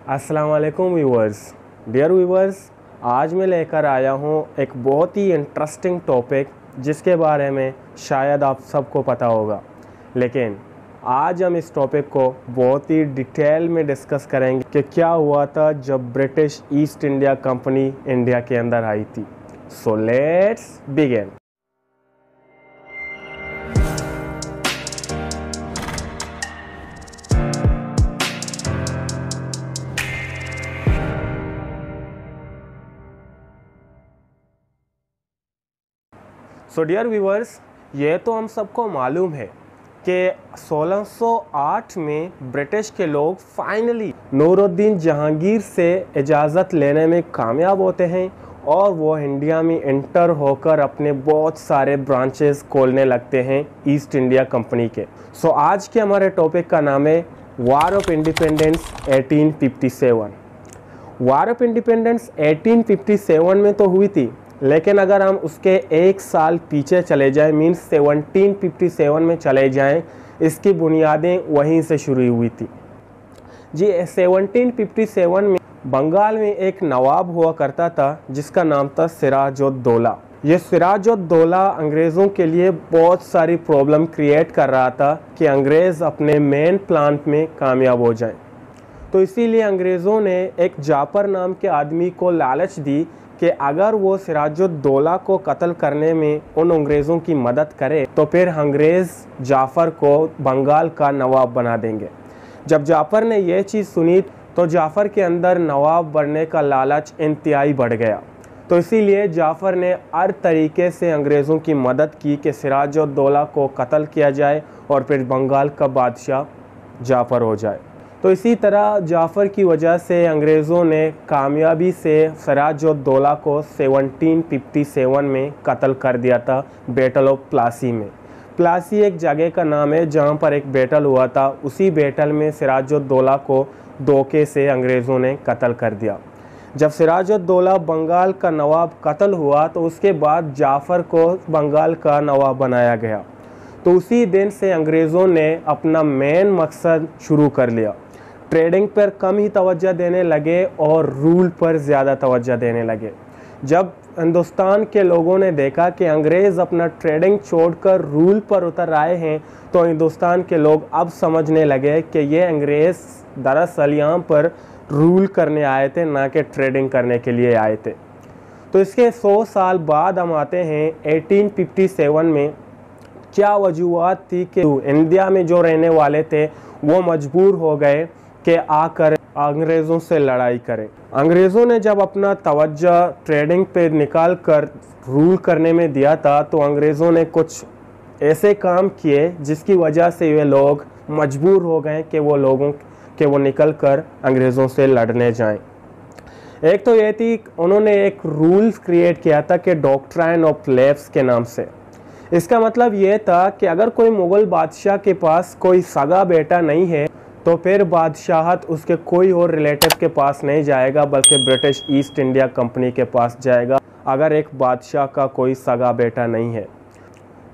अस्सलाम वालेकुम viewers. Dear viewers, आज मैं लेकर आया हूँ एक बहुत ही इंटरेस्टिंग टॉपिक जिसके बारे में शायद आप सबको पता होगा, लेकिन आज हम इस टॉपिक को बहुत ही डिटेल में डिस्कस करेंगे कि क्या हुआ था जब British East India Company India के अंदर आई थी। So let's begin. So dear viewers, ये तो हम सबको मालूम है कि 1608 में ब्रिटिश के लोग फाइनली नूरुद्दीन जहांगीर से इजाज़त लेने में कामयाब होते हैं और वो इंडिया में इंटर होकर अपने बहुत सारे ब्रांचेस खोलने लगते हैं ईस्ट इंडिया कंपनी के। सो आज के हमारे टॉपिक का नाम है war of independence 1857। War of independence 1857 में तो हुई थी, लेकिन अगर हम उसके एक साल पीछे चले जाएं, मीन्स 1757 में चले जाएं, इसकी बुनियादें वहीं से शुरू हुई थी जी। 1757 में बंगाल में एक नवाब हुआ करता था जिसका नाम था सिराजुद्दौला। ये सिराजुद्दौला अंग्रेज़ों के लिए बहुत सारी प्रॉब्लम क्रिएट कर रहा था कि अंग्रेज़ अपने मेन प्लान में कामयाब हो जाएं। तो इसीलिए अंग्रेज़ों ने एक जाफर नाम के आदमी को लालच दी कि अगर वो सिराजुद्दौला को कत्ल करने में उन अंग्रेज़ों की मदद करे तो फिर अंग्रेज़ जाफ़र को बंगाल का नवाब बना देंगे। जब जाफ़र ने यह चीज़ सुनी तो जाफ़र के अंदर नवाब बनने का लालच इंतहाई बढ़ गया। तो इसीलिए जाफ़र ने हर तरीके से अंग्रेज़ों की मदद की कि सिराजुद्दौला को कत्ल किया जाए और फिर बंगाल का बादशाह जाफ़र हो जाए। तो इसी तरह जाफ़र की वजह से अंग्रेज़ों ने कामयाबी से सिराजुद्दौला को 1757 में कत्ल कर दिया था बैटल ऑफ प्लासी में। प्लासी एक जगह का नाम है जहां पर एक बैटल हुआ था। उसी बैटल में सिराजुद्दौला को धोखे से अंग्रेज़ों ने कत्ल कर दिया। जब सिराजुद्दौला बंगाल का नवाब कत्ल हुआ तो उसके बाद जाफ़र को बंगाल का नवाब बनाया गया। तो उसी दिन से अंग्रेज़ों ने अपना मेन मकसद शुरू कर लिया। ट्रेडिंग पर कम ही तवज्जो देने लगे और रूल पर ज़्यादा तवज्जो देने लगे। जब हिंदुस्तान के लोगों ने देखा कि अंग्रेज़ अपना ट्रेडिंग छोड़कर रूल पर उतर आए हैं, तो हिंदुस्तान के लोग अब समझने लगे कि ये अंग्रेज़ दरअसल यहाँ पर रूल करने आए थे, ना कि ट्रेडिंग करने के लिए आए थे। तो इसके 100 साल बाद हम आते हैं 1857 में। क्या वजूहत थी कि इंडिया में जो रहने वाले थे वो मजबूर हो गए कि आकर अंग्रेज़ों से लड़ाई करें। अंग्रेज़ों ने जब अपना तवज्जो ट्रेडिंग पे निकाल कर रूल करने में दिया था, तो अंग्रेज़ों ने कुछ ऐसे काम किए जिसकी वजह से वे लोग मजबूर हो गए कि वो निकल कर अंग्रेज़ों से लड़ने जाएं। एक तो ये थी, उन्होंने एक रूल क्रिएट किया था कि डॉक्ट्राइन ऑफ लेफ्स के नाम से। इसका मतलब ये था कि अगर कोई मुग़ल बादशाह के पास कोई सगा बेटा नहीं है तो फिर बादशाहत उसके कोई और रिलेटिव के पास नहीं जाएगा, बल्कि ब्रिटिश ईस्ट इंडिया कंपनी के पास जाएगा अगर एक बादशाह का कोई सगा बेटा नहीं है।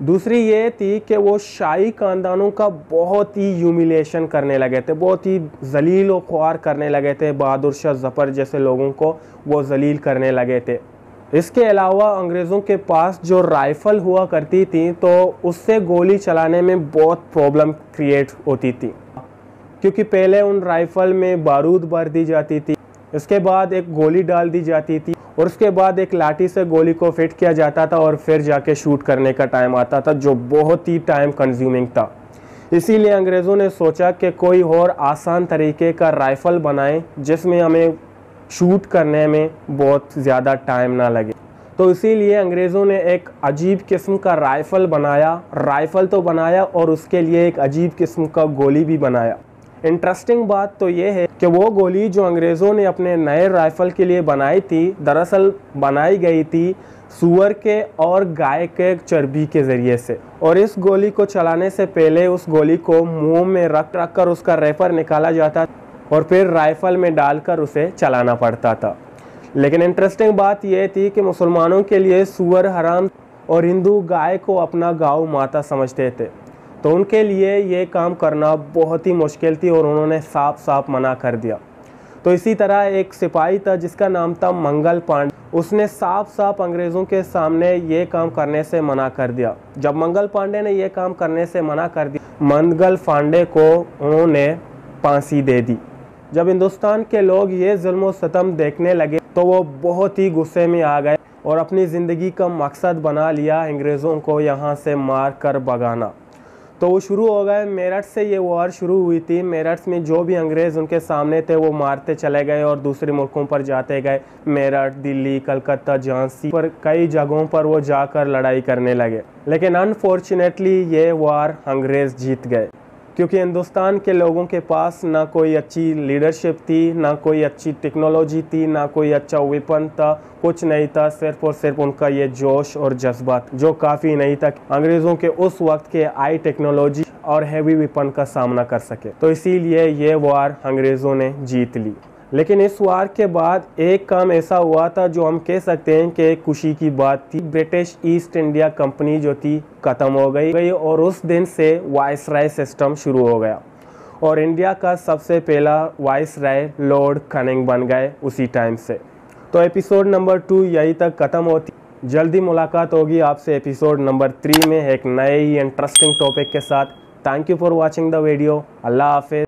दूसरी ये थी कि वो शाही ख़ानदानों का बहुत ही ह्यूमिलेशन करने लगे थे, बहुत ही जलील व ख्वार करने लगे थे। बहादुर शाह ज़फ़र जैसे लोगों को वो जलील करने लगे थे। इसके अलावा अंग्रेज़ों के पास जो राइफ़ल हुआ करती थी तो उससे गोली चलाने में बहुत प्रॉब्लम क्रिएट होती थी, क्योंकि पहले उन राइफ़ल में बारूद भर दी जाती थी, इसके बाद एक गोली डाल दी जाती थी और उसके बाद एक लाठी से गोली को फिट किया जाता था और फिर जाके शूट करने का टाइम आता था, जो बहुत ही टाइम कंज्यूमिंग था। इसीलिए अंग्रेज़ों ने सोचा कि कोई और आसान तरीके का राइफ़ल बनाएं जिसमें हमें शूट करने में बहुत ज़्यादा टाइम ना लगे। तो इसीलिए अंग्रेज़ों ने एक अजीब किस्म का राइफ़ल तो बनाया और उसके लिए एक अजीब किस्म का गोली भी बनाया। इंटरेस्टिंग बात तो ये है कि वो गोली जो अंग्रेज़ों ने अपने नए राइफ़ल के लिए बनाई थी, दरअसल बनाई गई थी सूअर के और गाय के चर्बी के ज़रिए से। और इस गोली को चलाने से पहले उस गोली को मुंह में रख कर उसका रेफर निकाला जाता और फिर राइफ़ल में डालकर उसे चलाना पड़ता था। लेकिन इंटरेस्टिंग बात यह थी कि मुसलमानों के लिए सूअर हराम और हिंदू गाय को अपना गौ माता समझते थे। तो उनके लिए ये काम करना बहुत ही मुश्किल थी और उन्होंने साफ साफ मना कर दिया। तो इसी तरह एक सिपाही था जिसका नाम था मंगल पांडे, उसने साफ साफ अंग्रेज़ों के सामने ये काम करने से मना कर दिया। जब मंगल पांडे ने ये काम करने से मना कर दिया, मंगल पांडे को उन्होंने फांसी दे दी। जब हिंदुस्तान के लोग ये जुल्म सितम देखने लगे तो वो बहुत ही गुस्से में आ गए और अपनी ज़िंदगी का मकसद बना लिया अंग्रेज़ों को यहाँ से मार कर भगाना। तो वो शुरू हो गए, मेरठ से ये वॉर शुरू हुई थी। मेरठ में जो भी अंग्रेज़ उनके सामने थे वो मारते चले गए और दूसरे मुल्कों पर जाते गए। मेरठ, दिल्ली, कलकत्ता, झांसी पर कई जगहों पर वो जाकर लड़ाई करने लगे। लेकिन अनफॉर्चुनेटली ये वॉर अंग्रेज़ जीत गए, क्योंकि हिंदुस्तान के लोगों के पास ना कोई अच्छी लीडरशिप थी, ना कोई अच्छी टेक्नोलॉजी थी, ना कोई अच्छा वेपन था, कुछ नहीं था। सिर्फ और सिर्फ उनका ये जोश और जज्बा जो काफ़ी नहीं था अंग्रेज़ों के उस वक्त के हाई टेक्नोलॉजी और हैवी वेपन का सामना कर सके। तो इसीलिए ये वार अंग्रेज़ों ने जीत ली। लेकिन इस वार के बाद एक काम ऐसा हुआ था जो हम कह सकते हैं कि खुशी की बात थी। ब्रिटिश ईस्ट इंडिया कंपनी जो थी ख़त्म हो गई और उस दिन से वाइसराय सिस्टम शुरू हो गया और इंडिया का सबसे पहला वाइसराय लॉर्ड कैनिंग बन गए उसी टाइम से। तो एपिसोड नंबर 2 यहीं तक ख़त्म होती। जल्दी मुलाकात होगी आपसे एपिसोड नंबर 3 में एक नए ही इंटरेस्टिंग टॉपिक के साथ। Thank you for watching the video. अल्लाह हाफिज़।